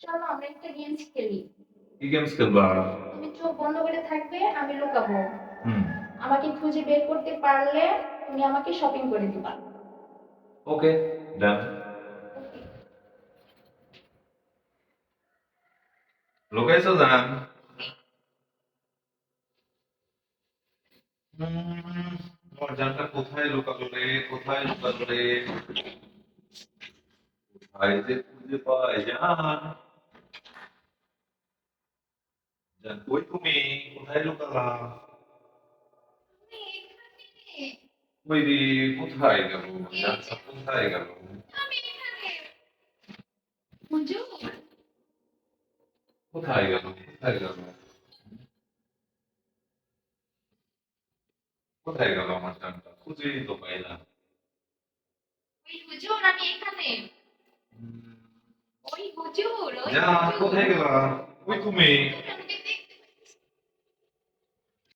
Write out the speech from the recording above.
চলো আমরা একটা গেমস খেলি। কি গেমস খেলবা? তুমি চোখ বন্ধ করে থাকবে, আমি লুকাবো। হুম। আমাকে খুঁজে বের করতে পারলে তুমি আমাকে শপিং করে দিবা। ওকে, ডান। ওকে। লুকাইছো জান? তোমার জানটা কোথায় লুকালো রে? কোথায় লুকালো রে? কোথায় যে খুঁজে পাই জান? জান কই তুমি? কোথায় লুকালা? তুমি এখানে। ওই রে, কোথায় গেল? এই জানটা যে কোথায় গেল? আমি এখানে। হুজুর। কোথায় গেল? কোথায় গেল? কোথায় গেল আমার জানটা? খুঁজেই তো পাই না। ওই হুজুর আমি এখানে। উম, ওই হুজুর, ওই জান হুজুর। কোথায় গেলা? কই তুমি? হুজুর